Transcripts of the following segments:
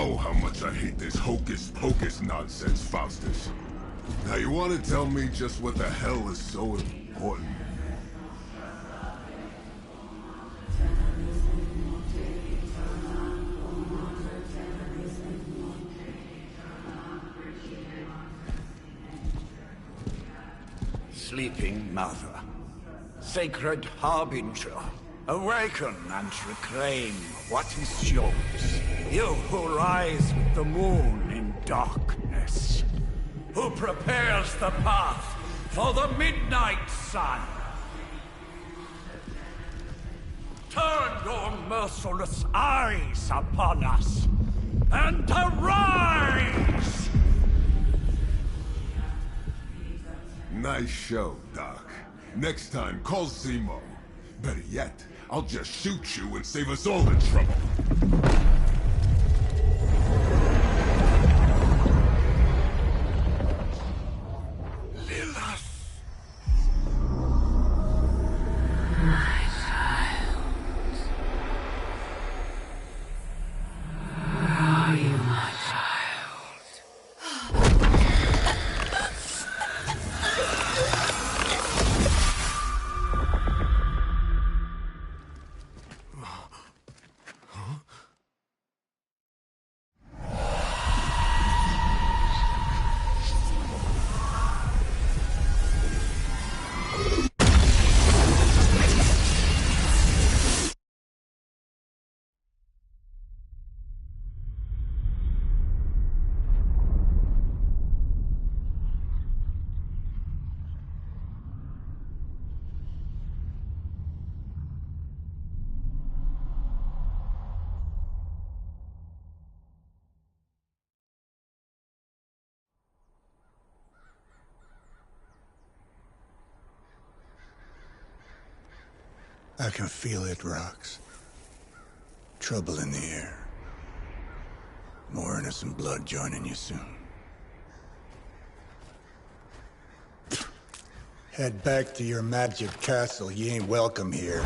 know how much I hate this hocus-pocus nonsense, Faustus. Now you want to tell me just what the hell is so important? Sleeping Mother, Sacred Harbinger, awaken and reclaim what is yours. You who rise with the moon in darkness, who prepares the path for the midnight sun. Turn your merciless eyes upon us, and arise! Nice show, Doc. Next time, call Zemo. Better yet, I'll just shoot you and save us all the trouble. I can feel it, Rox. Trouble in the air. More innocent blood joining you soon. Head back to your magic castle. You ain't welcome here.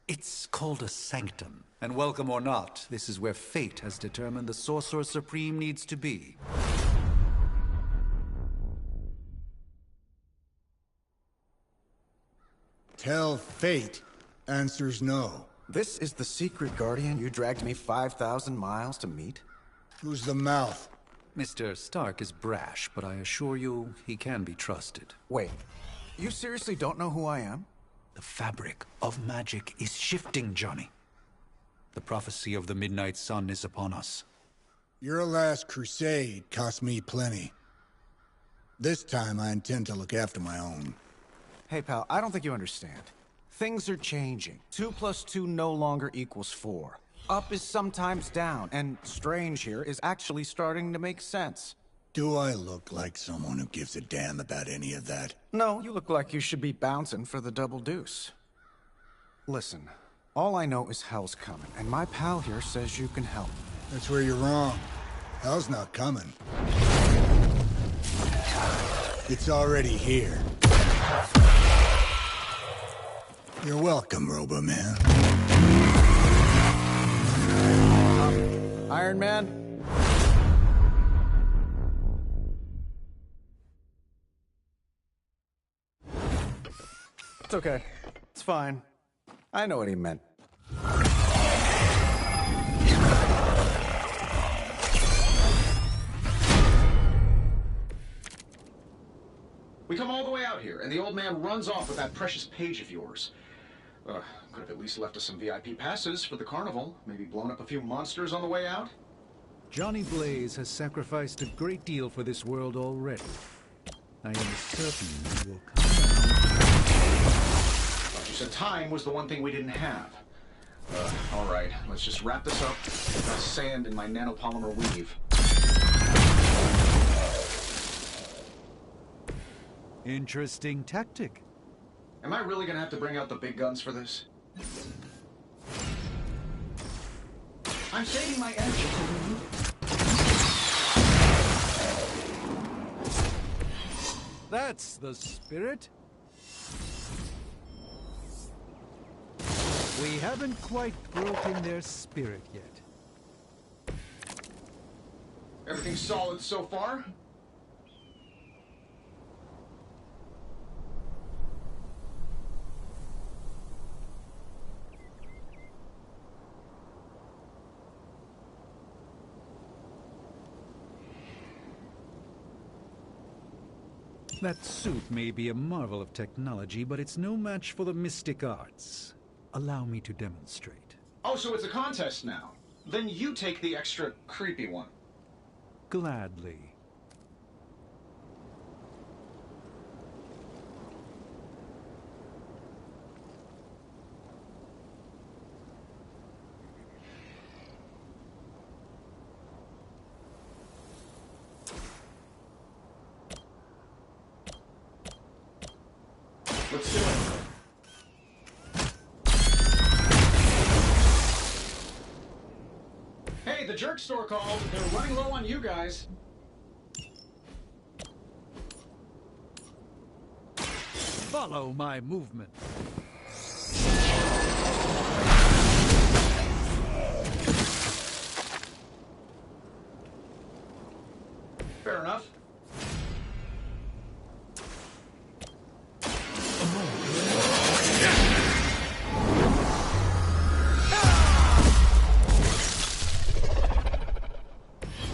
It's called a sanctum. And welcome or not, this is where fate has determined the Sorcerer Supreme needs to be. Tell fate. Answers no. This is the secret guardian you dragged me 5,000 miles to meet? Who's the mouth? Mr. Stark is brash, but I assure you, he can be trusted. Wait, you seriously don't know who I am? The fabric of magic is shifting, Johnny. The prophecy of the Midnight Sun is upon us. Your last crusade cost me plenty. This time I intend to look after my own. Hey pal, I don't think you understand. Things are changing. 2 + 2 no longer equals 4. Up is sometimes down, and strange here is actually starting to make sense. Do I look like someone who gives a damn about any of that? No, you look like you should be bouncing for the double deuce. Listen, all I know is hell's coming, and my pal here says you can help. That's where you're wrong. Hell's not coming. It's already here. You're welcome, Robo-Man. Iron Man? It's okay. It's fine. I know what he meant. We come all the way out here, and the old man runs off with that precious page of yours. Could have at least left us some VIP passes for the carnival. Maybe blown up a few monsters on the way out. Johnny Blaze has sacrificed a great deal for this world already. I am certain he will come Thought you said time was the one thing we didn't have. All right, let's just wrap this up. I've got sand in my nanopolymer weave. Interesting tactic. Am I really gonna have to bring out the big guns for this? I'm saving my energy for the need it. That's the spirit. We haven't quite broken their spirit yet. Everything solid so far? That suit may be a marvel of technology, but it's no match for the mystic arts. Allow me to demonstrate. Oh, so it's a contest now. Then you take the extra creepy one. Gladly. Let's do it. Hey, the jerk store called. They're running low on you guys. Follow my movement. Fair enough.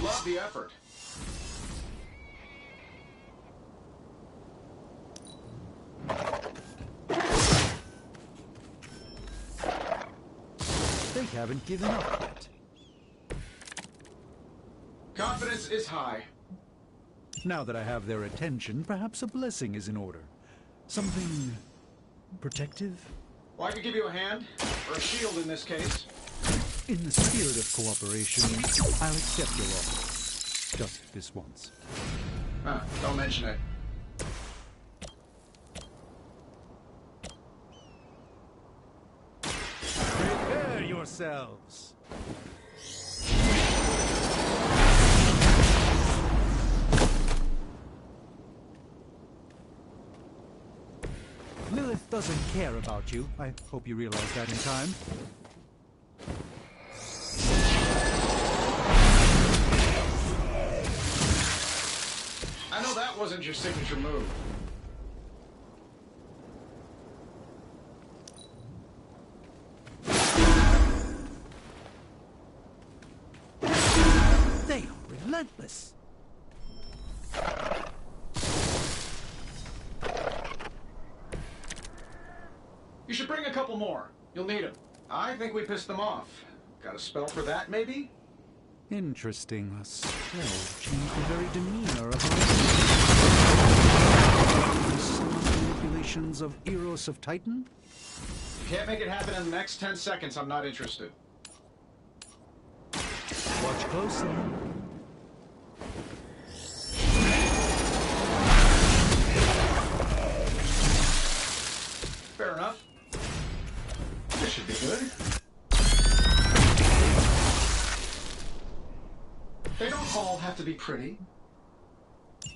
Love the effort. They haven't given up yet. Confidence is high. Now that I have their attention, perhaps a blessing is in order. Something protective? Well, I could give you a hand, or a shield in this case. In the spirit of cooperation, I'll accept your offer. Just this once. Don't mention it. Prepare yourselves! Lilith doesn't care about you. I hope you realize that in time. I know that wasn't your signature move. They are relentless. You should bring a couple more. You'll need them. I think we pissed them off. Got a spell for that, maybe? Interesting. A spell changed the very demeanor of our... Some manipulations of Eros of Titan? You can't make it happen in the next 10 seconds. I'm not interested. Watch closely. Fair enough. This should be good. They don't all have to be pretty.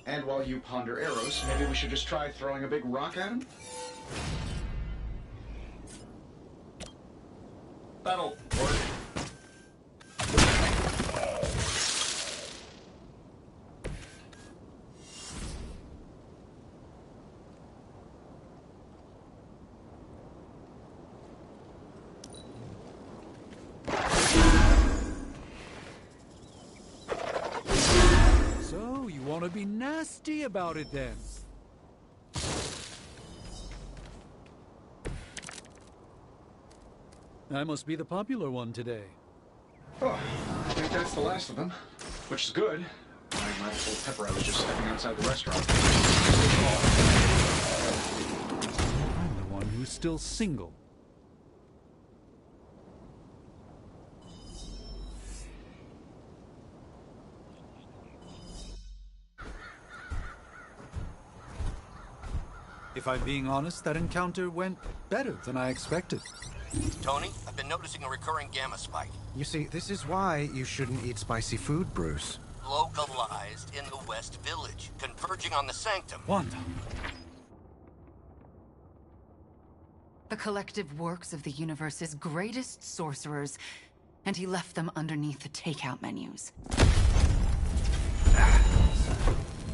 And while you ponder arrows, maybe we should just try throwing a big rock at him? That'll work. So, you want to be nasty about it then? I must be the popular one today. Oh, I think that's the last of them. Which is good. I might have told Pepper I was just stepping outside the restaurant. I'm the one who's still single. If I'm being honest, that encounter went better than I expected. Tony, I've been noticing a recurring gamma spike. You see, this is why you shouldn't eat spicy food, Bruce. Localized in the West Village, converging on the Sanctum. Wanda. The collective works of the universe's greatest sorcerers, and he left them underneath the takeout menus.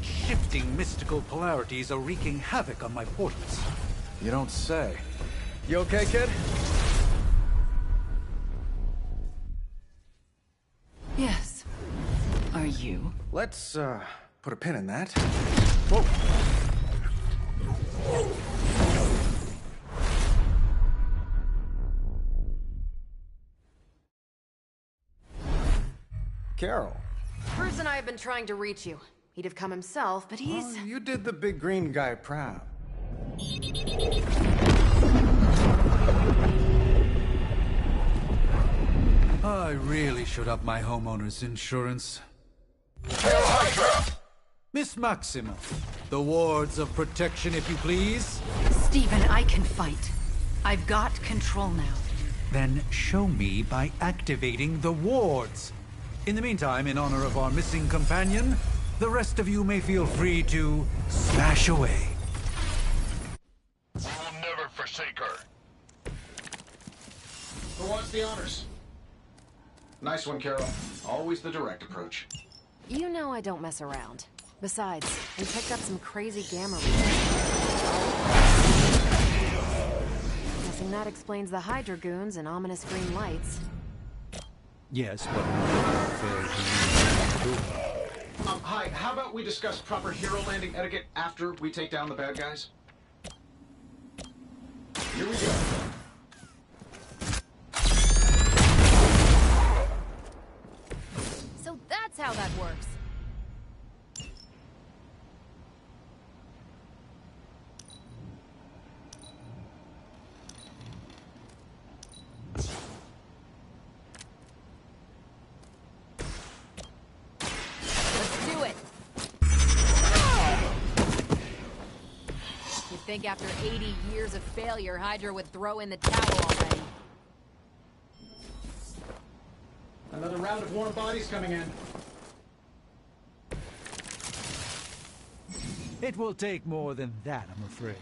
Shifting mystical polarities are wreaking havoc on my portals. You don't say. You okay, kid? Yes. Are you? Let's, put a pin in that. Whoa. Carol. Bruce and I have been trying to reach you. He'd have come himself, but he's... Oh, you did the big green guy proud. I really should up my homeowner's insurance. Miss Maxima, the wards of protection, if you please. Stephen, I can fight. I've got control now. Then show me by activating the wards. In the meantime, in honor of our missing companion, the rest of you may feel free to smash away. We will never forsake her. Who wants the honors? Nice one, Carol. Always the direct approach. You know I don't mess around. Besides, we picked up some crazy gamma readings. Guessing that explains the Hydra goons and ominous green lights. Yes, but... Hi, how about we discuss proper hero landing etiquette after we take down the bad guys? Here we go. So that's how that works. I think after 80 years of failure, Hydra would throw in the towel already. Another round of warm bodies coming in. It will take more than that, I'm afraid.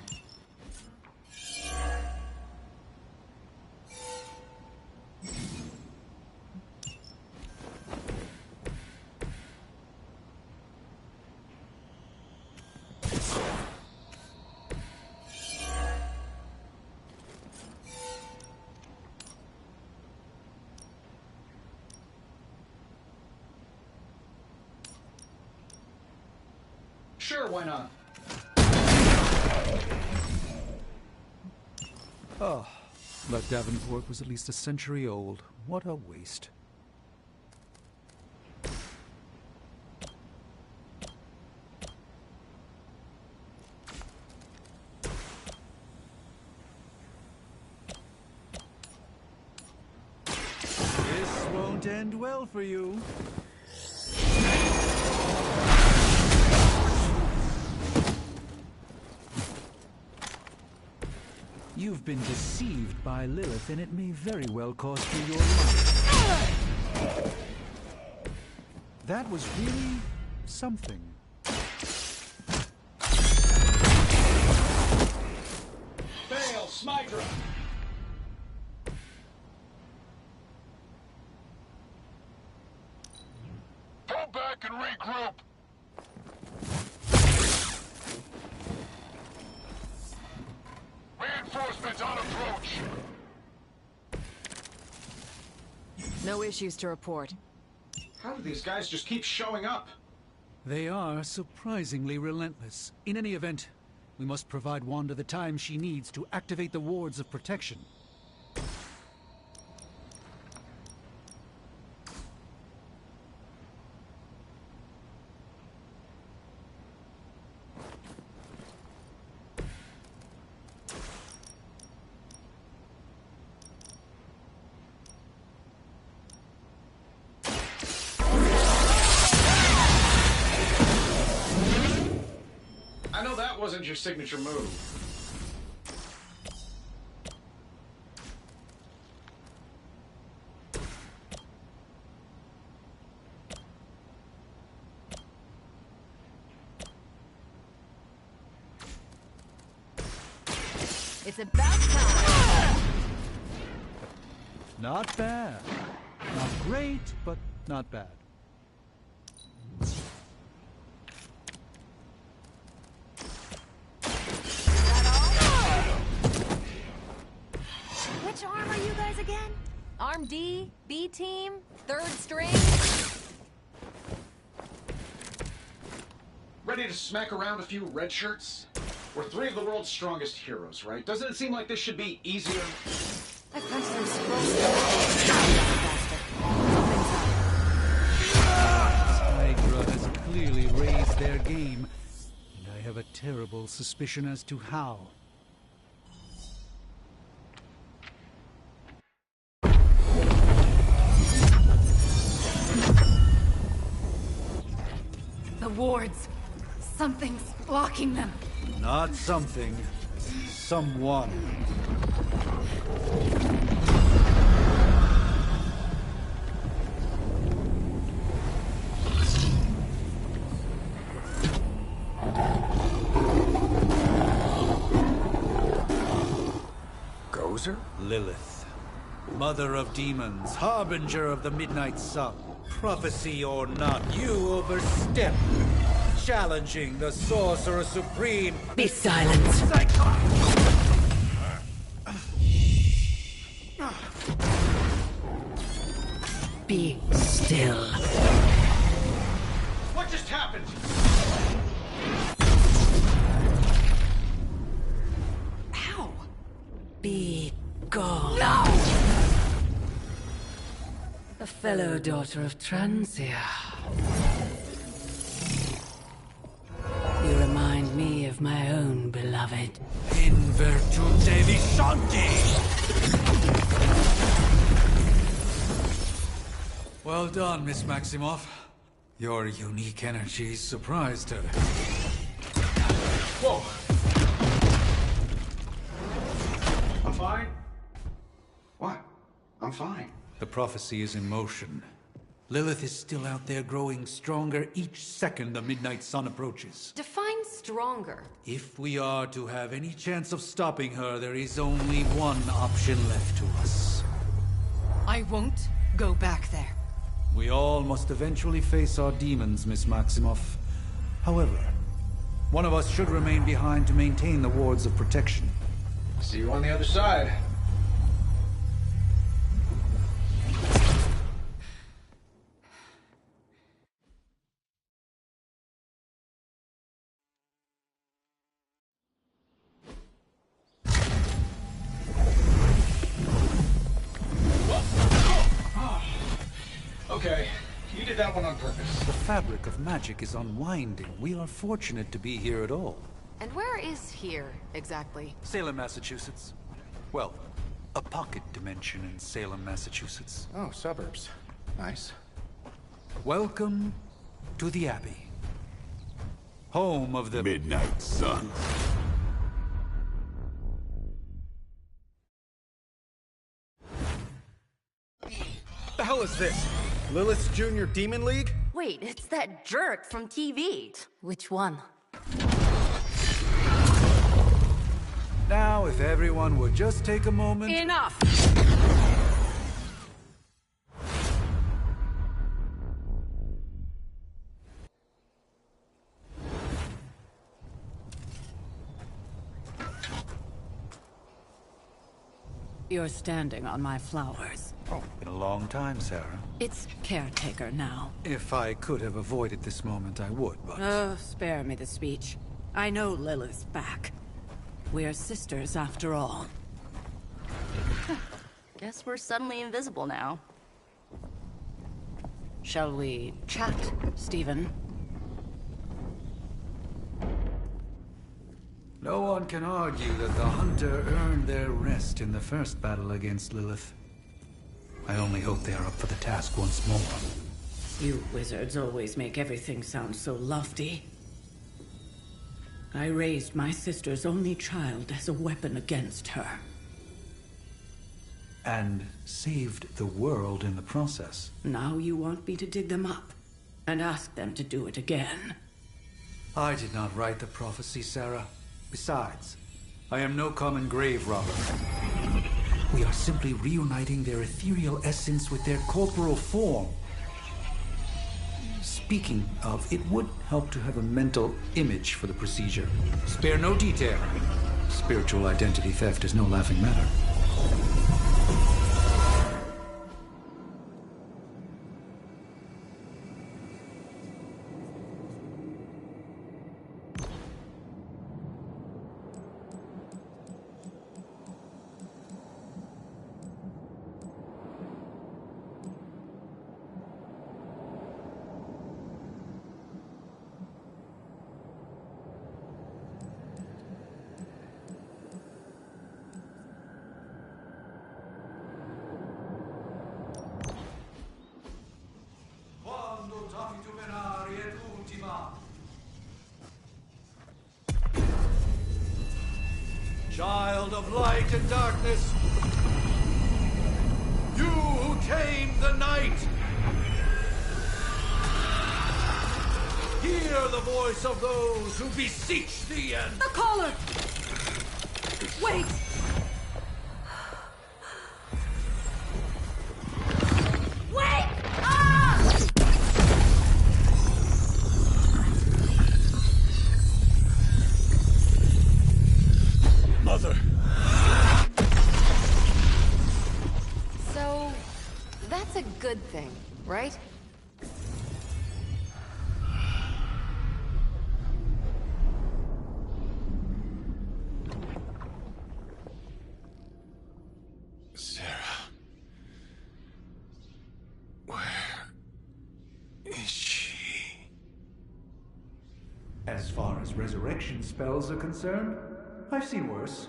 Sure, why not? Oh, that Davenport was at least a century old. What a waste. This won't end well for you. You've been deceived by Lilith, and it may very well cost you your life. That was really something. Fail, Smydra! Go back and regroup! Reinforcements on approach! No issues to report. How do these guys just keep showing up? They are surprisingly relentless. In any event, we must provide Wanda the time she needs to activate the wards of protection. I know that wasn't your signature move. It's about time. Not bad. Not great, but not bad. Which arm are you guys again? Arm D, B team, third string? Ready to smack around a few red shirts? We're three of the world's strongest heroes, right? Doesn't it seem like this should be easier? I punched some scrolls. Something's up. Hydra has clearly raised their game, and I have a terrible suspicion as to how. The wards. Something's blocking them. Not something. Someone. Gozer? Lilith. Mother of demons, harbinger of the midnight sun. Prophecy or not, you overstep. Challenging the Sorcerer Supreme. Be silent. Be still. What just happened? Ow! Be gone. No! A fellow daughter of Transia. You remind me of my own beloved. In virtute vishanti! Well done, Miss Maximoff. Your unique energies surprised her. Whoa! I'm fine. What? I'm fine. The prophecy is in motion. Lilith is still out there growing stronger each second the midnight sun approaches. Define stronger. If we are to have any chance of stopping her, there is only one option left to us. I won't go back there. We all must eventually face our demons, Miss Maximoff. However, one of us should remain behind to maintain the wards of protection. See you on the other side. Okay, you did that one on purpose. The fabric of magic is unwinding. We are fortunate to be here at all. And where is here, exactly? Salem, Massachusetts. Well, a pocket dimension in Salem, Massachusetts. Oh, suburbs. Nice. Welcome to the Abbey. Home of the Midnight Sun. The hell is this? Lilith's Junior Demon League? Wait, it's that jerk from TV. Which one? Now, if everyone would just take a moment... Enough! You're standing on my flowers. Oh, been a long time, Sarah. It's caretaker now. If I could have avoided this moment, I would, but... Oh, spare me the speech. I know Lilith's back. We're sisters after all. Guess we're suddenly invisible now. Shall we chat, Stephen? No one can argue that the Hunter earned their rest in the first battle against Lilith. I only hope they are up for the task once more. You wizards always make everything sound so lofty. I raised my sister's only child as a weapon against her. And saved the world in the process. Now you want me to dig them up and ask them to do it again. I did not write the prophecy, Sarah. Besides, I am no common grave robber. We are simply reuniting their ethereal essence with their corporal form. Speaking of, it would help to have a mental image for the procedure. Spare no detail. Spiritual identity theft is no laughing matter. Child of light and darkness, you who tame the night, hear the voice of those who beseech thee and... The caller! Wait! Wait! Ah! Mother! So, that's a good thing, right? Sarah... Where... is she? As far as resurrection spells are concerned, I've seen worse.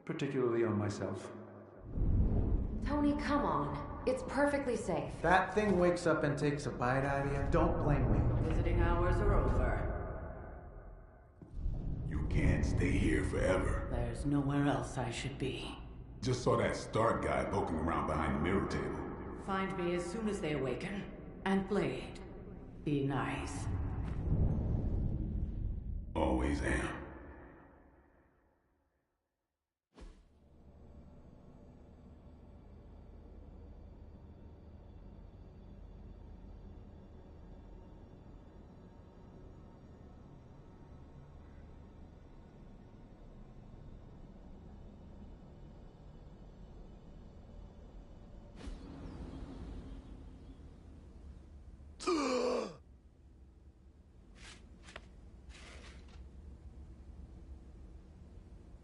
Particularly on myself. Tony, come on. It's perfectly safe. That thing wakes up and takes a bite out of you. Don't blame me. Visiting hours are over. You can't stay here forever. There's nowhere else I should be. Just saw that Stark guy poking around behind the mirror table. Find me as soon as they awaken. And Blade, be nice. Always am.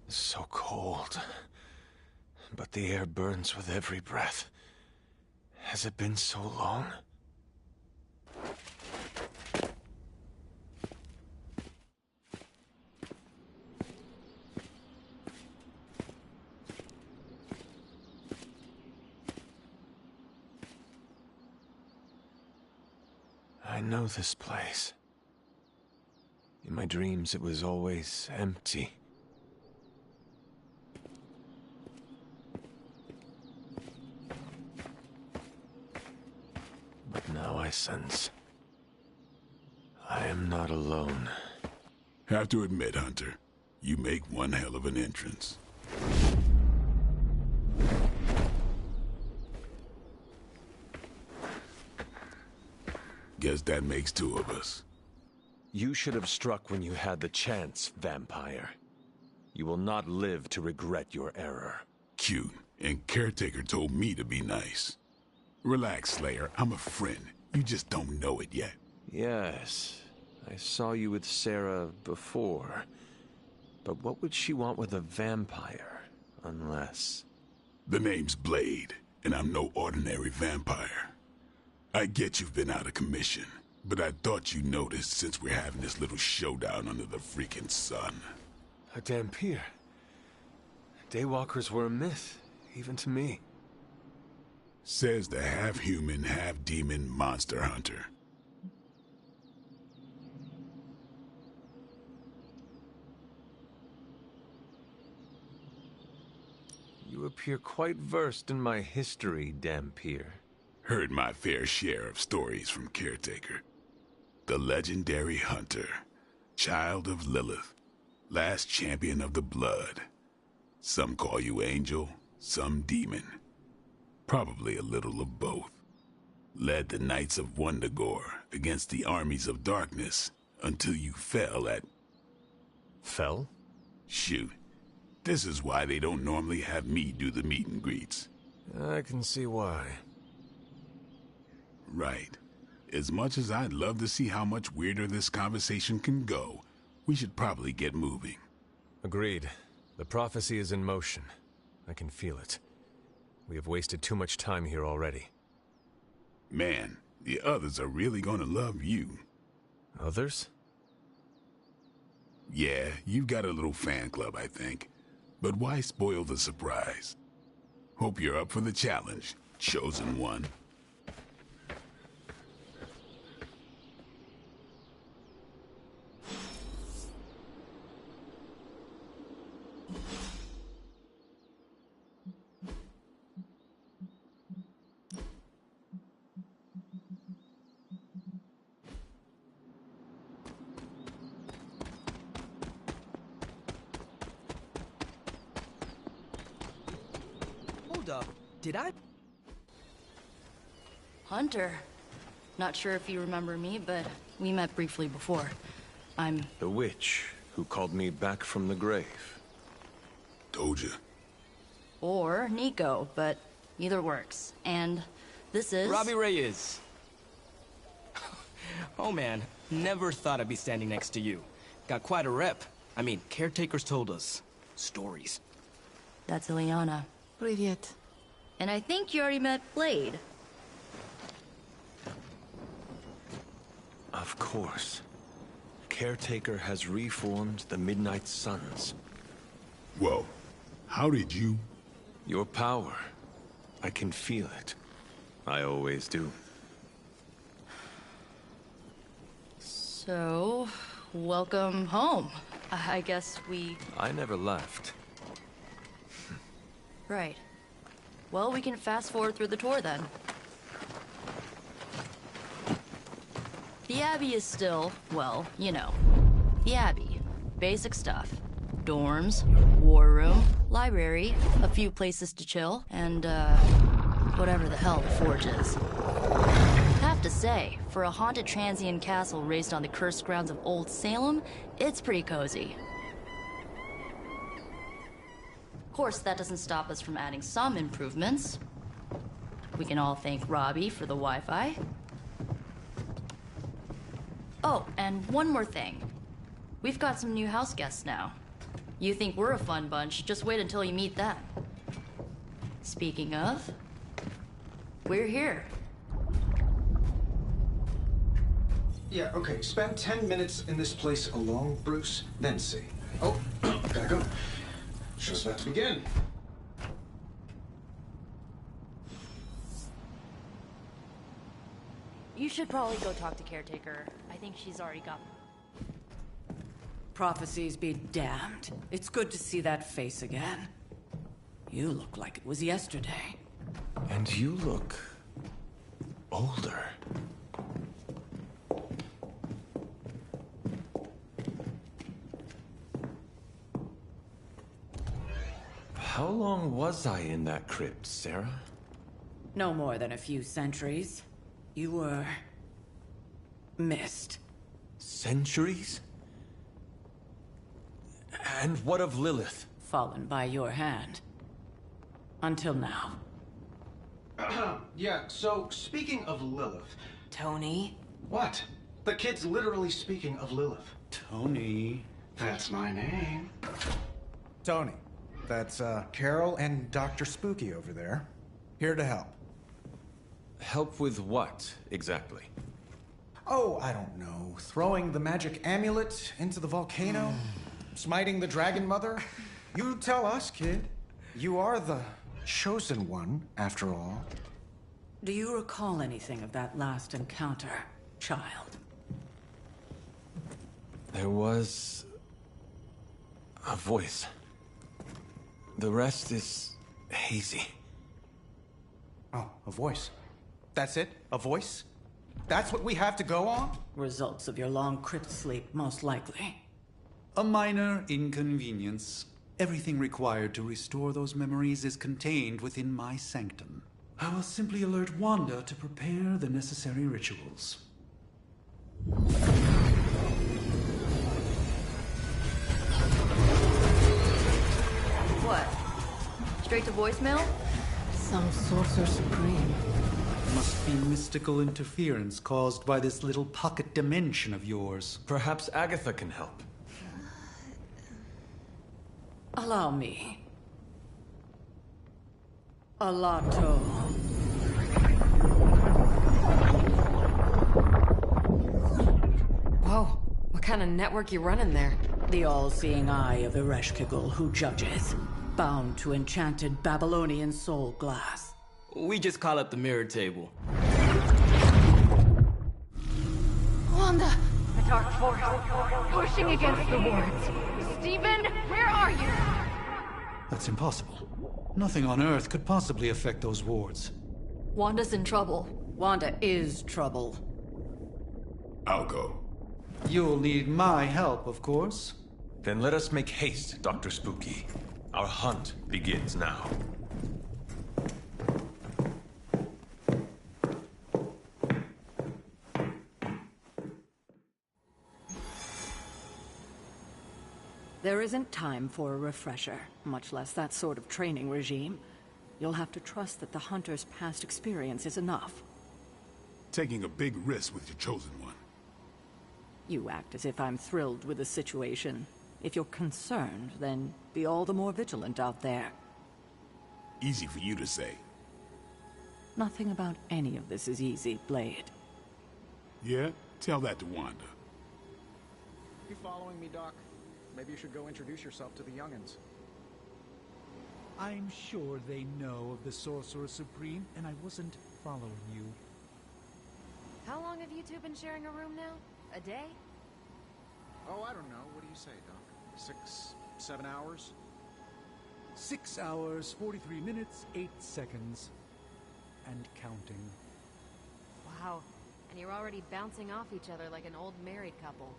So cold. But the air burns with every breath. Has it been so long? I know this place. In my dreams, it was always empty. But now I sense I am not alone. Have to admit, Hunter, you make one hell of an entrance. Guess that makes two of us. You should have struck when you had the chance, vampire. You will not live to regret your error. Cute, and Caretaker told me to be nice. Relax, Slayer. I'm a friend. You just don't know it yet. Yes, I saw you with Sarah before. But what would she want with a vampire, unless... The name's Blade, and I'm no ordinary vampire. I get you've been out of commission, but I thought you noticed since we're having this little showdown under the freaking sun. A Dampier. Daywalkers were a myth, even to me. Says the half-human, half-demon monster hunter. You appear quite versed in my history, Dampier. Heard my fair share of stories from Caretaker. The legendary hunter, child of Lilith, last champion of the blood. Some call you Angel, Some demon. Probably a little of both. Led the Knights of Wundagore against the armies of darkness until you fell at... Fell? Shoot. This is why they don't normally have me do the meet and greets. I can see why. Right. As much as I'd love to see how much weirder this conversation can go, we should probably get moving. Agreed. The prophecy is in motion. I can feel it. We have wasted too much time here already. Man, the others are really gonna love you. Others? Yeah, you've got a little fan club, I think. But why spoil the surprise? Hope you're up for the challenge, chosen one. Did I? Hunter. Not sure if you remember me, but we met briefly before. I'm... The witch who called me back from the grave. Told you. Or Nico, but either works. And this is... Robbie Reyes. Oh man, never thought I'd be standing next to you. Got quite a rep. I mean, caretakers told us. Stories. That's Ileana. Привет. And I think you already met Blade. Of course. Caretaker has reformed the Midnight Suns. Whoa. How did you... Your power. I can feel it. I always do. So, welcome home. I guess we... I never left. Right. Well, we can fast forward through the tour then. The Abbey is still, well, you know, the Abbey. Basic stuff. Dorms, war room, library, a few places to chill, and, whatever the hell the Forge is. Have to say, for a haunted transient castle raised on the cursed grounds of Old Salem, it's pretty cozy. Of course, that doesn't stop us from adding some improvements. We can all thank Robbie for the Wi-Fi. Oh, and one more thing. We've got some new house guests now. You think we're a fun bunch, just wait until you meet them. Speaking of, we're here. Yeah, okay. Spend 10 minutes in this place alone, Bruce, then see. Oh, gotta go. Show's about to begin. You should probably go talk to Caretaker. I think she's already got... Prophecies be damned. It's good to see that face again. You look like it was yesterday. And you look... older. How long was I in that crypt, Sarah? No more than a few centuries. You were... missed. Centuries? And what of Lilith? Fallen by your hand. Until now. Yeah, so speaking of Lilith... Tony? What? The kid's literally speaking of Lilith. Tony. That's my name. Tony. That's, Carol and Dr. Spooky over there. Here to help. Help with what, exactly? Oh, I don't know. Throwing the magic amulet into the volcano? Smiting the Dragon Mother? You tell us, kid. You are the chosen one, after all. Do you recall anything of that last encounter, child? There was... a voice. The rest is hazy. Oh, a voice. That's it? A voice? That's what we have to go on? Results of your long crypt sleep, most likely. A minor inconvenience. Everything required to restore those memories is contained within my sanctum. I will simply alert Wanda to prepare the necessary rituals. What? Straight to voicemail? Some Sorcerer Supreme. Must be mystical interference caused by this little pocket dimension of yours. Perhaps Agatha can help. Allow me. Alato. Whoa, what kind of network you running there? The all-seeing eye of Ereshkigal who judges, bound to enchanted Babylonian soul glass. We just call it the mirror table. Wanda! The dark force, pushing against the wards. Stephen, where are you? That's impossible. Nothing on Earth could possibly affect those wards. Wanda's in trouble. Wanda is trouble. I'll go. You'll need my help, of course. Then let us make haste, Dr. Spooky. Our hunt begins now. There isn't time for a refresher, much less that sort of training regime. You'll have to trust that the Hunter's past experience is enough. Taking a big risk with your chosen one. You act as if I'm thrilled with the situation. If you're concerned, then be all the more vigilant out there. Easy for you to say. Nothing about any of this is easy, Blade. Yeah? Tell that to Wanda. You following me, Doc? Maybe you should go introduce yourself to the young'uns. I'm sure they know of the Sorcerer Supreme, and I wasn't following you. How long have you two been sharing a room now? A day? Oh, I don't know. What do you say, Doc? 6, 7 hours? 6 hours, 43 minutes, 8 seconds. And counting. Wow. And you're already bouncing off each other like an old married couple.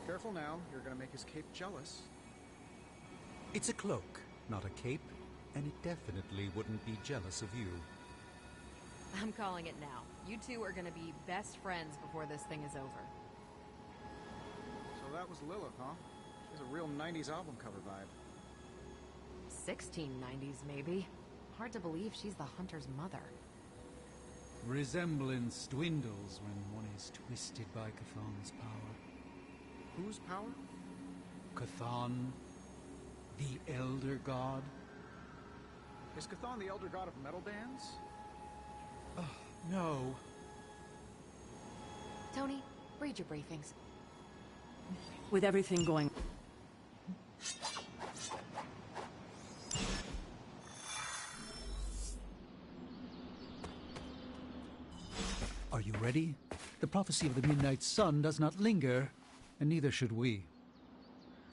Careful now. You're gonna make his cape jealous. It's a cloak, not a cape, and it definitely wouldn't be jealous of you. I'm calling it now. You two are gonna be best friends before this thing is over. So that was Lilith, huh? She's a real 90s album cover vibe. 1690s, maybe. Hard to believe she's the Hunter's mother. Resemblance dwindles when one is twisted by Chthon's power. Whose power? Chthon, the Elder God. Is Chthon the elder god of metal bands? No. Tony, read your briefings. With everything going... Are you ready? The prophecy of the Midnight Sun does not linger, and neither should we.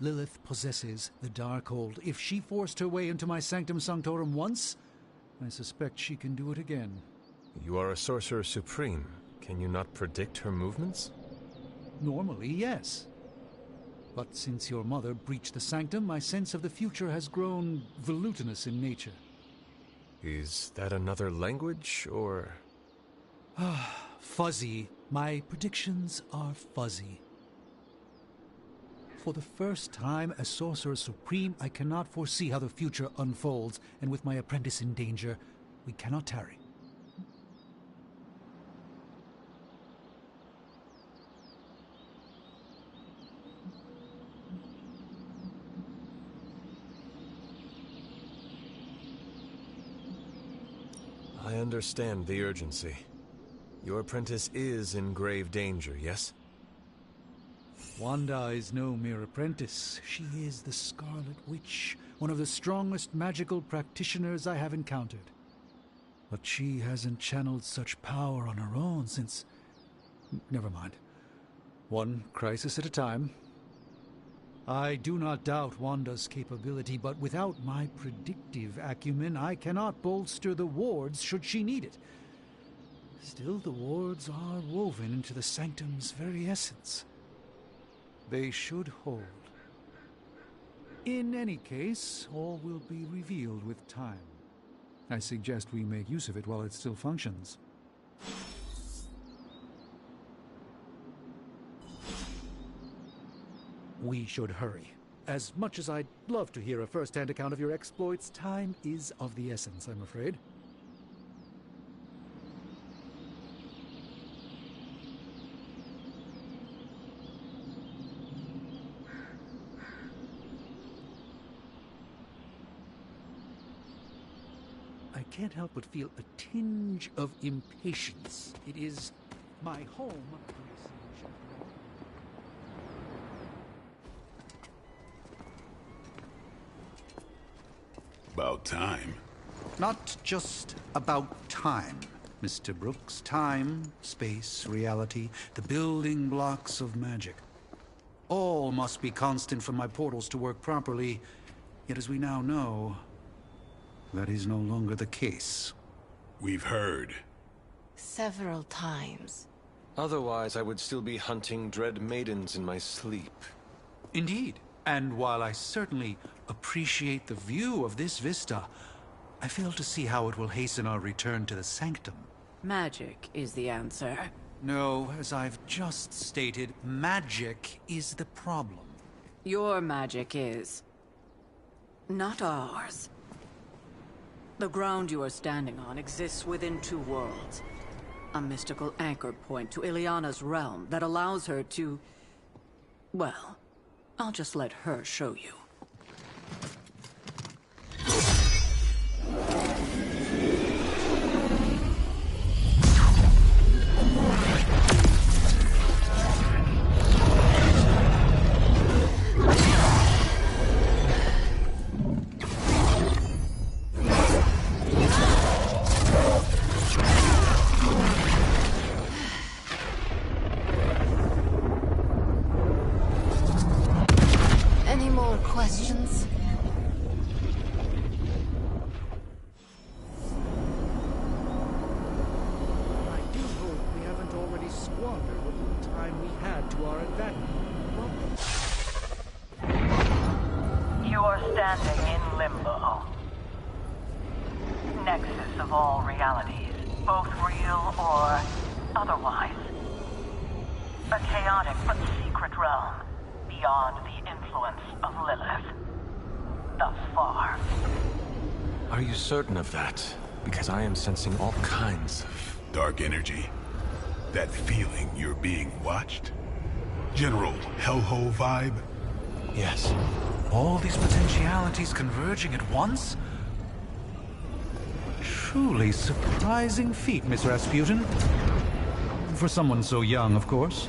Lilith possesses the Darkhold. If she forced her way into my Sanctum Sanctorum once, I suspect she can do it again. You are a Sorcerer Supreme. Can you not predict her movements? Normally, yes. But since your mother breached the Sanctum, my sense of the future has grown volutinous in nature. Is that another language, or...? Fuzzy. My predictions are fuzzy. For the first time as Sorcerer Supreme, I cannot foresee how the future unfolds, and with my apprentice in danger, we cannot tarry. I understand the urgency. Your apprentice is in grave danger, yes? Wanda is no mere apprentice. She is the Scarlet Witch, one of the strongest magical practitioners I have encountered. But she hasn't channeled such power on her own since... Never mind. One crisis at a time. I do not doubt Wanda's capability, but without my predictive acumen, I cannot bolster the wards should she need it. Still, the wards are woven into the Sanctum's very essence. They should hold. In any case, all will be revealed with time. I suggest we make use of it while it still functions. We should hurry. As much as I'd love to hear a first-hand account of your exploits, time is of the essence, I'm afraid. I can't help but feel a tinge of impatience. It is my home. About time. Not just about time, Mr. Brooks. Time, space, reality, the building blocks of magic. All must be constant for my portals to work properly. Yet as we now know, that is no longer the case. We've heard. Several times. Otherwise, I would still be hunting dread maidens in my sleep. Indeed. And while I certainly appreciate the view of this vista, I fail to see how it will hasten our return to the sanctum. Magic is the answer. No, as I've just stated, magic is the problem. Your magic is. Not ours. The ground you are standing on exists within two worlds. A mystical anchor point to Ileana's realm that allows her to... Well, I'll just let her show you. Questions? I do hope we haven't already squandered what little time we had to our advantage. You are standing in limbo. Nexus of all realities, both real or otherwise. A chaotic but secret realm beyond the influence of Lilith. Thus far. Are you certain of that? Because I am sensing all kinds of... Dark energy. That feeling you're being watched? General hellhole vibe? Yes. All these potentialities converging at once? Truly surprising feat, Miss Rasputin. For someone so young, of course.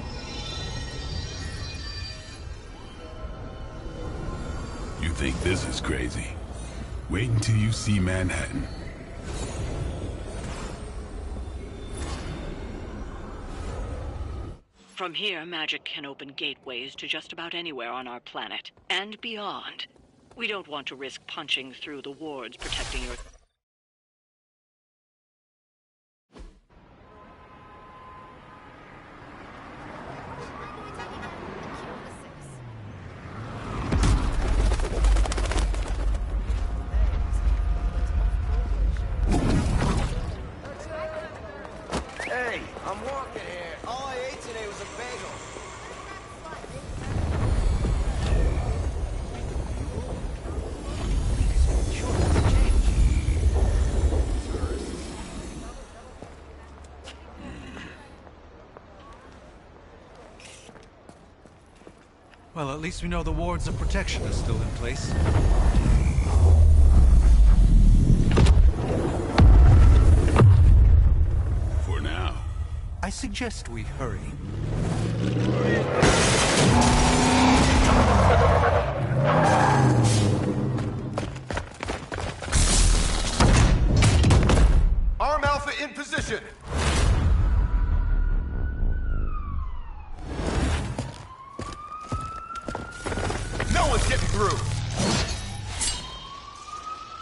You think this is crazy? Wait until you see Manhattan. From here, magic can open gateways to just about anywhere on our planet, and beyond. We don't want to risk punching through the wards protecting your... Hey, I'm walking here. All I ate today was a bagel. Well, at least we know the wards of protection are still in place. For now. I suggest we hurry. Arm Alpha in position. No one's getting through.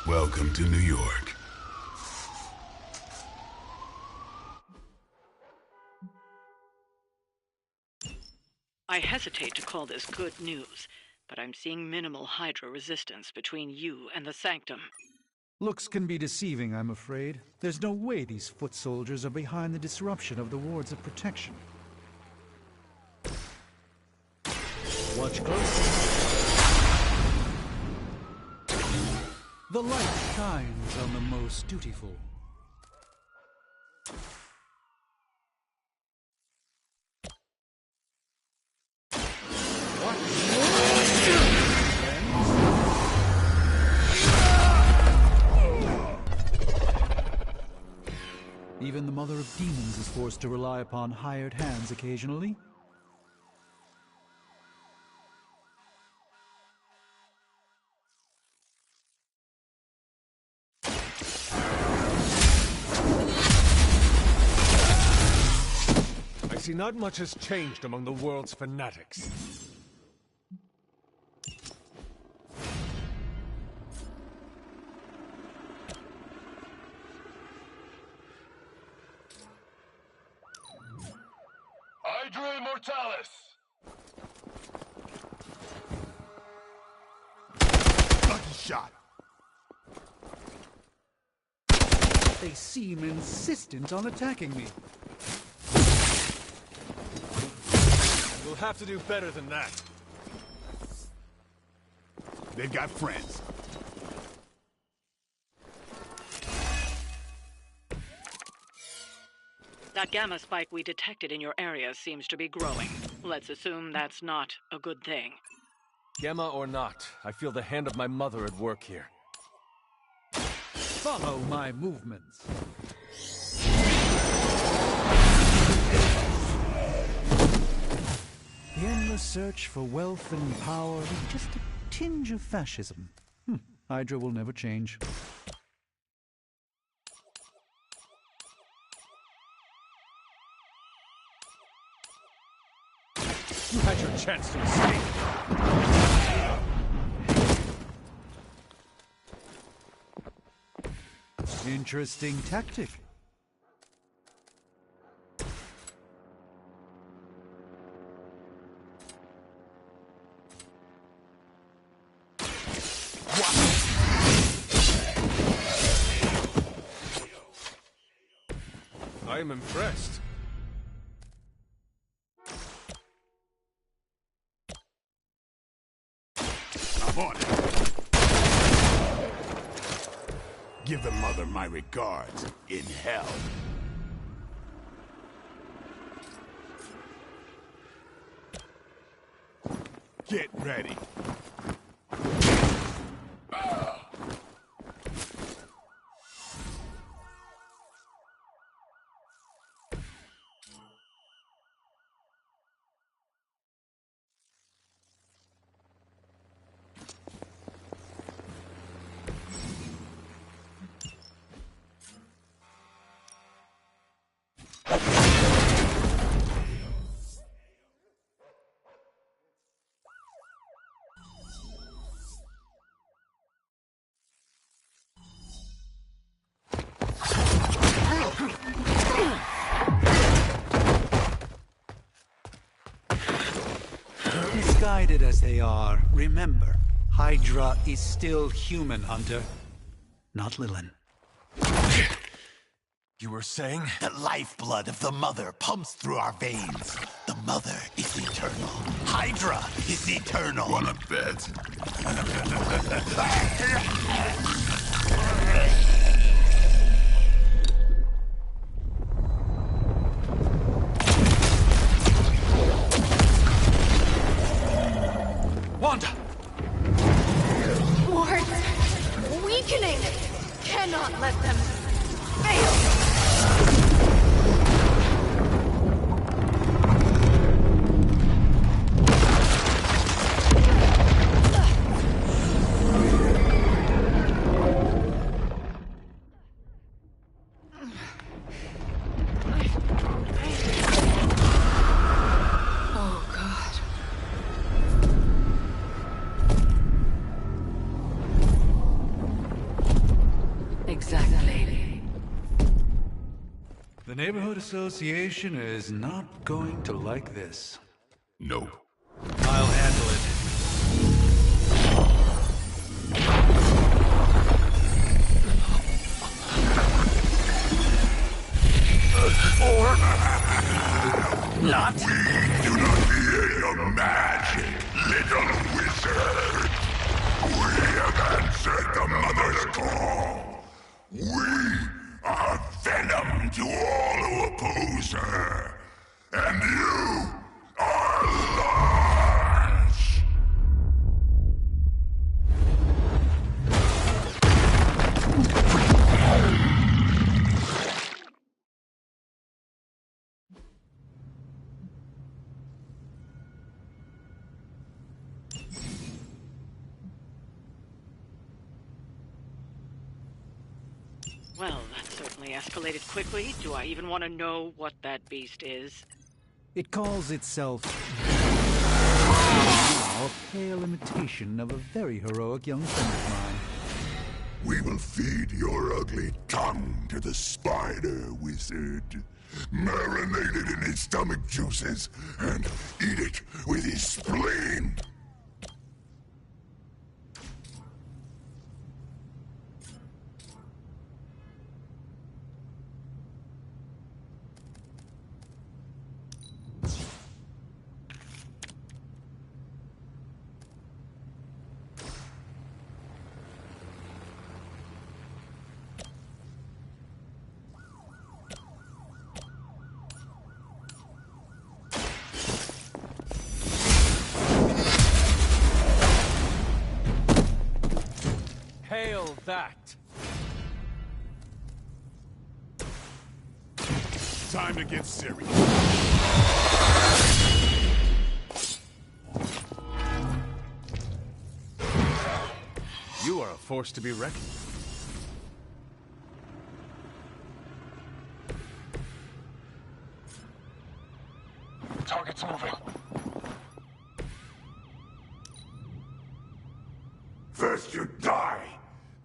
Welcome to New York. I hesitate to call this good news, but I'm seeing minimal Hydra resistance between you and the Sanctum. Looks can be deceiving, I'm afraid. There's no way these foot soldiers are behind the disruption of the wards of protection. Watch closely. The light shines on the most dutiful. Even the Mother of Demons is forced to rely upon hired hands occasionally. I see not much has changed among the world's fanatics. Hydra Immortalis! Lucky shot! They seem insistent on attacking me. We'll have to do better than that. They've got friends. That gamma spike we detected in your area seems to be growing. Let's assume that's not a good thing. Gamma or not, I feel the hand of my mother at work here. Follow my movements. The endless search for wealth and power with just a tinge of fascism. Hydra will never change. You had your chance to escape. Interesting tactic. I am impressed. I'm on it. Give the mother my regards in hell. Get ready. Misguided as they are, remember, Hydra is still human, Hunter. Not Lilin. You were saying? The lifeblood of the Mother pumps through our veins. The Mother is eternal. Hydra is eternal. Wanna bet? Wanda! Wards! Weakening! Cannot let them fail! Exactly. The Neighborhood Association is not going to like this. No. I'll handle it. or not? We do not fear your magic, little wizard. We have answered the Mother's call. We are venom to all who oppose her. And you are lost! Well, that certainly escalated quickly. Do I even want to know what that beast is? It calls itself a pale imitation of a very heroic young friend of mine. We will feed your ugly tongue to the spider wizard. Marinate it in his stomach juices and eat it with his spleen. Hail that! Time to get serious. You are a force to be reckoned with. Target's moving. First you die,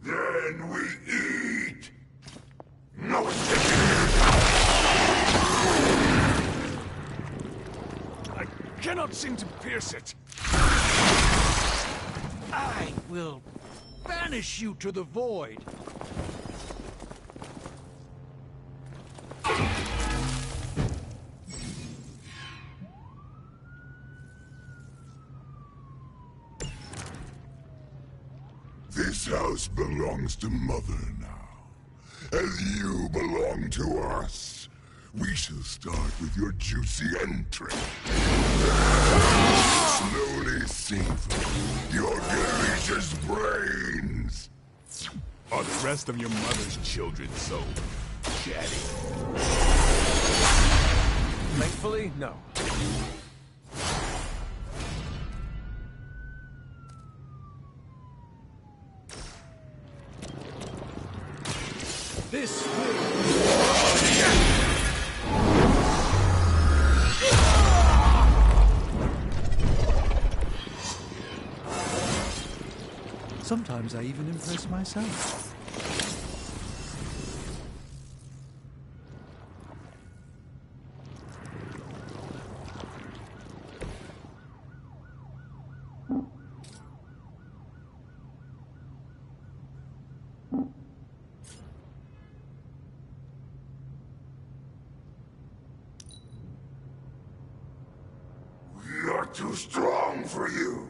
then we eat. No escape. I cannot seem to pierce it. I will banish you to the void. This house belongs to Mother now, as you belong to us. We shall start with your juicy entrance. Slowly savor your delicious brains. Are the rest of your mother's children so chatty? Thankfully, no. This will... Sometimes I even impress myself. We are too strong for you.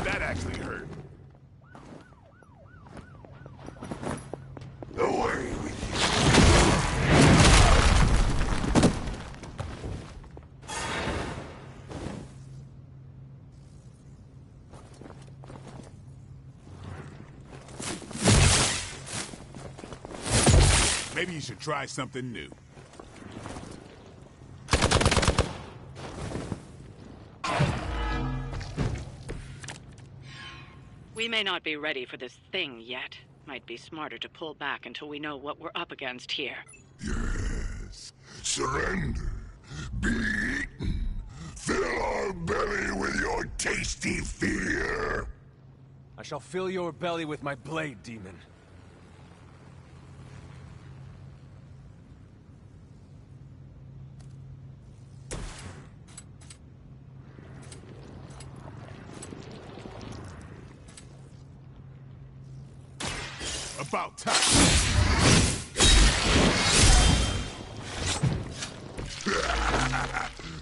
That actually hurt. Away with you. Maybe you should try something new. We may not be ready for this thing yet. Might be smarter to pull back until we know what we're up against here. Yes. Surrender. Be eaten. Fill our belly with your tasty fear. I shall fill your belly with my blade, demon. A About time.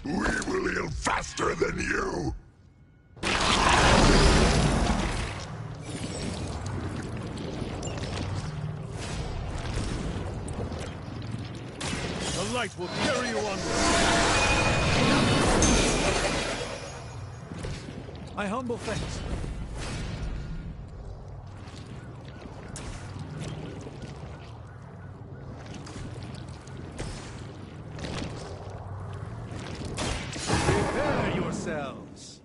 We will heal faster than you. The light will carry you onward. My humble thanks. Prepare yourselves.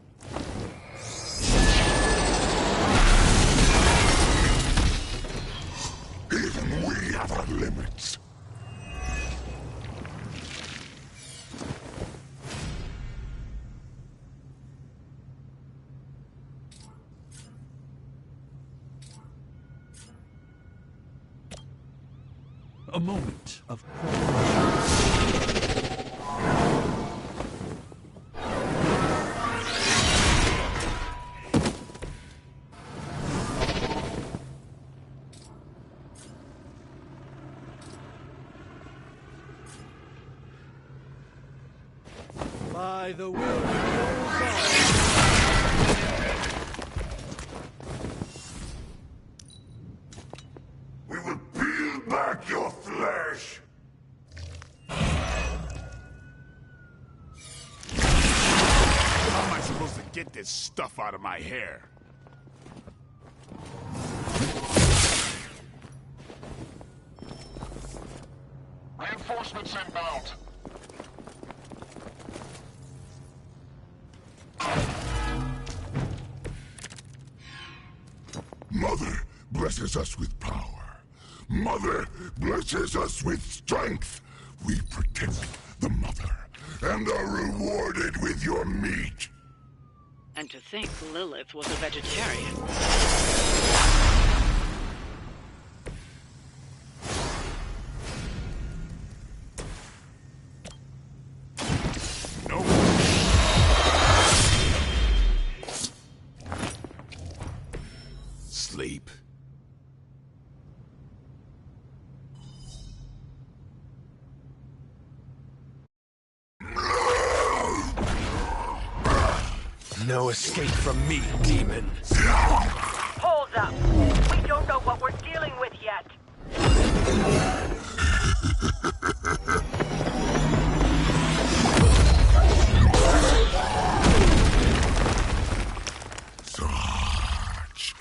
Even we have our limits. A moment of By the will of God. We will peel back your flesh. How am I supposed to get this stuff out of my hair? Reinforcements inbound. Mother blesses us with power. Mother blesses us with strength. We protect the mother and are rewarded with your meat. And to think Lilith was a vegetarian. Sleep. No escape from me, demon. Hold up. We don't know what we're dealing with yet. Such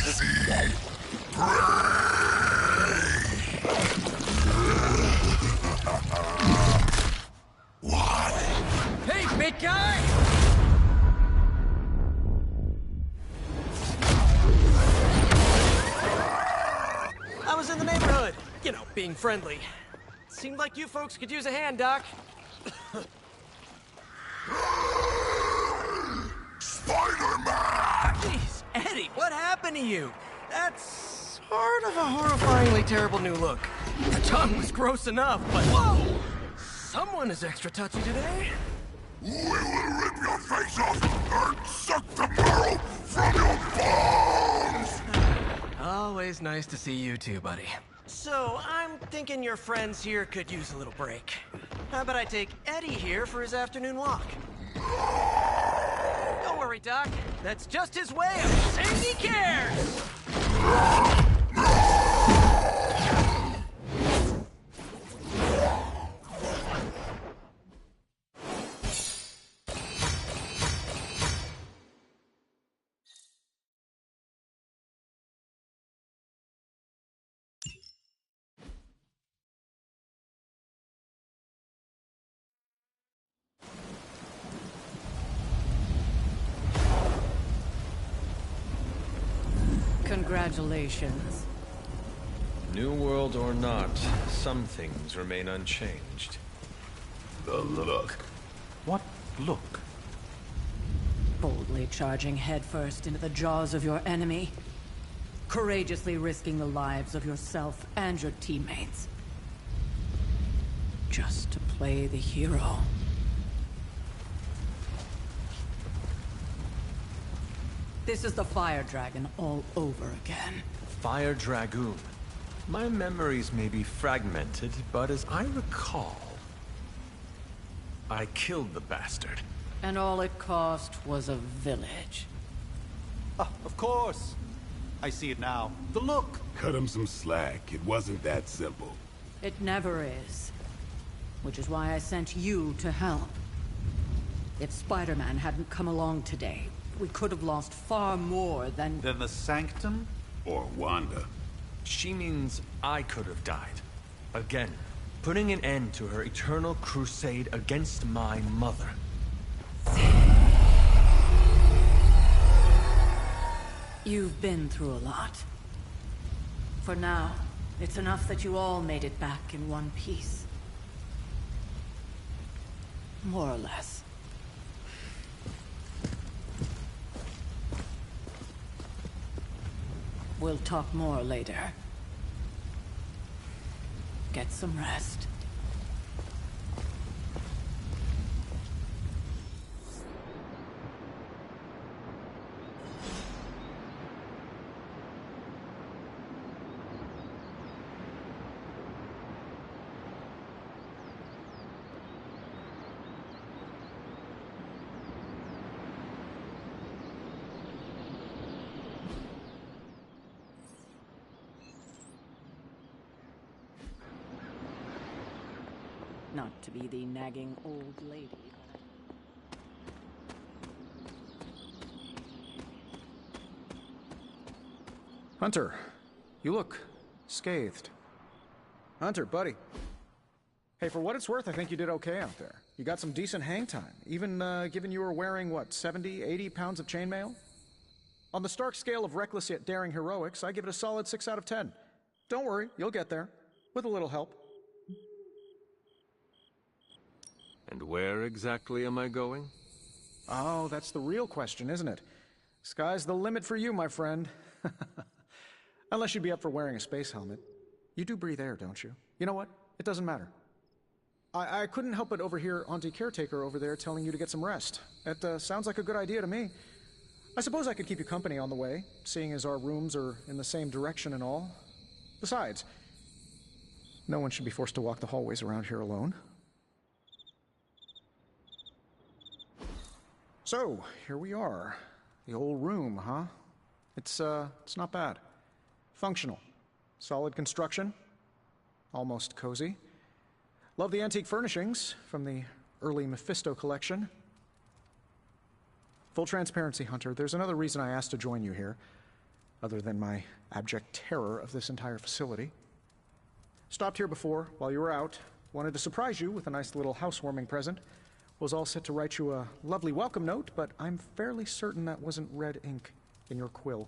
easy What? Hey, big guy! I was in the neighborhood. You know, being friendly. Seemed like you folks could use a hand, Doc. Spider-Man! Jeez, Eddie, what happened to you? That's sort of a horrifyingly terrible new look. The tongue was gross enough, but whoa! Someone is extra touchy today. We will rip your face off and suck the marrow from your bones! Always nice to see you too, buddy. So, I'm thinking your friends here could use a little break. How about I take Eddie here for his afternoon walk? Don't worry, Doc. That's just his way of saying he cares! Congratulations. New world or not, some things remain unchanged. The look. What look? Boldly charging headfirst into the jaws of your enemy. Courageously risking the lives of yourself and your teammates. Just to play the hero. This is the Fire Dragon all over again. Fire Dragoon. My memories may be fragmented, but as I recall, I killed the bastard. And all it cost was a village. Oh, of course. I see it now. The look. Cut him some slack. It wasn't that simple. It never is. Which is why I sent you to help. If Spider-Man hadn't come along today, we could have lost far more than... Than the Sanctum? Or Wanda. She means I could have died. Again, putting an end to her eternal crusade against my mother. You've been through a lot. For now, it's enough that you all made it back in one piece. More or less. We'll talk more later. Get some rest. Not to be the nagging old lady, Hunter, you look scathed. Hunter, buddy. Hey, for what it's worth, I think you did okay out there. You got some decent hang time, even given you were wearing, what, 70, 80 pounds of chainmail? On the Stark scale of reckless yet daring heroics, I give it a solid 6 out of 10. Don't worry, you'll get there. With a little help. And where exactly am I going? Oh, that's the real question, isn't it? Sky's the limit for you, my friend. Unless you'd be up for wearing a space helmet. You do breathe air, don't you? You know what? It doesn't matter. I couldn't help but overhear Auntie Caretaker over there telling you to get some rest. It sounds like a good idea to me. I suppose I could keep you company on the way, seeing as our rooms are in the same direction and all. Besides, no one should be forced to walk the hallways around here alone. So, here we are. The old room, huh? It's not bad. Functional. Solid construction. Almost cozy. Love the antique furnishings from the early Mephisto collection. Full transparency, Hunter, there's another reason I asked to join you here, other than my abject terror of this entire facility. Stopped here before, while you were out. Wanted to surprise you with a nice little housewarming present. Was all set to write you a lovely welcome note, but I'm fairly certain that wasn't red ink in your quill.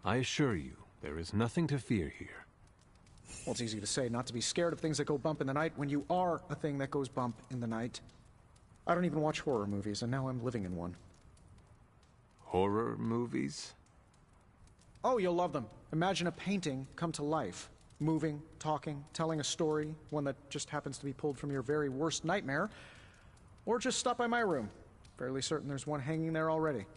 I assure you, there is nothing to fear here. Well, it's easy to say not to be scared of things that go bump in the night when you are a thing that goes bump in the night. I don't even watch horror movies, and now I'm living in one. Horror movies? Oh, you'll love them. Imagine a painting come to life. Moving, talking, telling a story, one that just happens to be pulled from your very worst nightmare. Or just stop by my room. Fairly certain there's one hanging there already.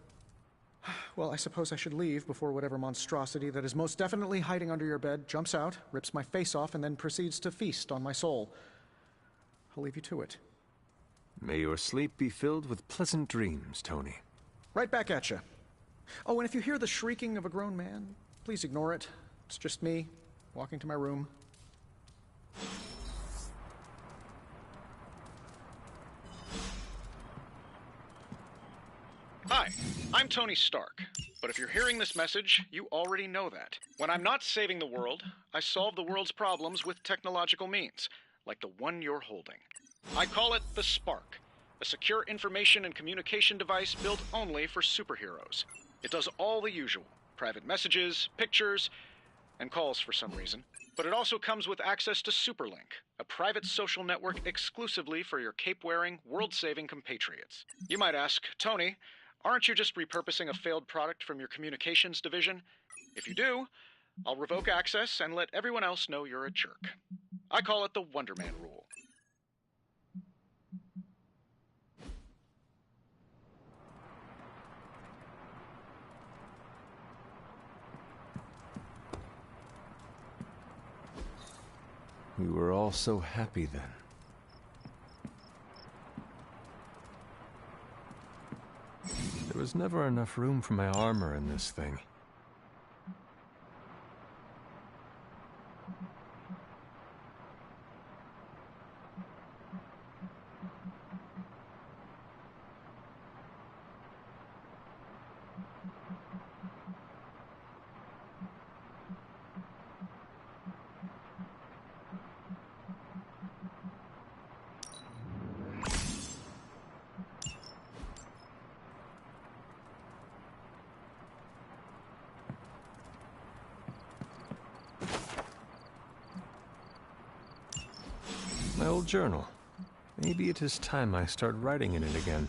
Well, I suppose I should leave before whatever monstrosity that is most definitely hiding under your bed jumps out, rips my face off, and then proceeds to feast on my soul. I'll leave you to it. May your sleep be filled with pleasant dreams, Tony. Right back at you. Oh, and if you hear the shrieking of a grown man, please ignore it. It's just me, walking to my room. Hi, I'm Tony Stark. But if you're hearing this message, you already know that. When I'm not saving the world, I solve the world's problems with technological means, like the one you're holding. I call it the Spark, a secure information and communication device built only for superheroes. It does all the usual, private messages, pictures, and calls for some reason. But it also comes with access to Superlink, a private social network exclusively for your cape-wearing, world-saving compatriots. You might ask, Tony, aren't you just repurposing a failed product from your communications division? If you do, I'll revoke access and let everyone else know you're a jerk. I call it the Wonder Man rule. We were all so happy then. There was never enough room for my armor in this thing. My old journal. Maybe it is time I start writing in it again.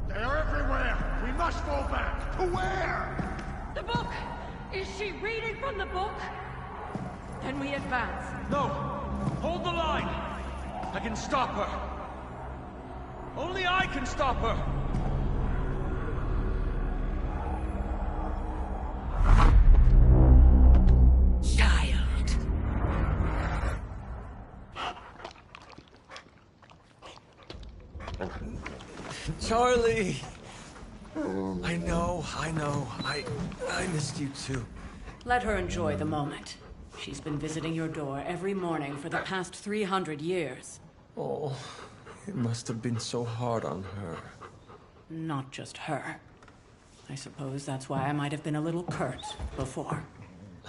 They are everywhere! We must fall back! To where? The book! Is she reading from the book? Then we advance. No! Hold the line! I can stop her! Only I can stop her! Child. Charlie! I know. I missed you too. Let her enjoy the moment. She's been visiting your door every morning for the past 300 years. Oh, it must have been so hard on her. Not just her. I suppose that's why I might have been a little curt before.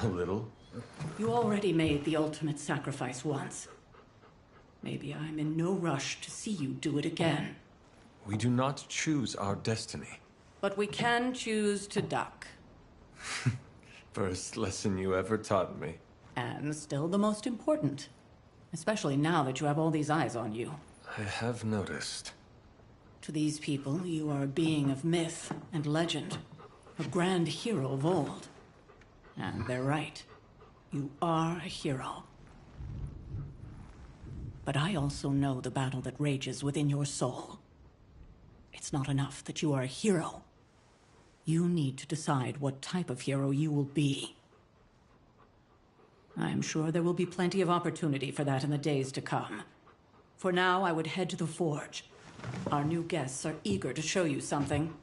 A little? You already made the ultimate sacrifice once. Maybe I'm in no rush to see you do it again. We do not choose our destiny. But we can choose to duck. First lesson you ever taught me. And still the most important. Especially now that you have all these eyes on you. I have noticed. To these people, you are a being of myth and legend. A grand hero of old. And they're right. You are a hero. But I also know the battle that rages within your soul. It's not enough that you are a hero. You need to decide what type of hero you will be. I am sure there will be plenty of opportunity for that in the days to come. For now, I would head to the forge. Our new guests are eager to show you something.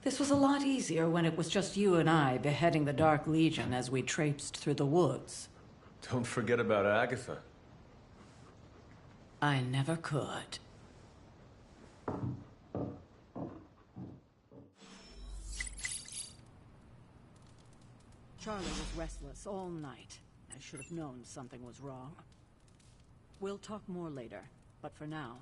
This was a lot easier when it was just you and I beheading the Dark Legion as we traipsed through the woods. Don't forget about Agatha. I never could. Charlie was restless all night. I should have known something was wrong. We'll talk more later, but for now,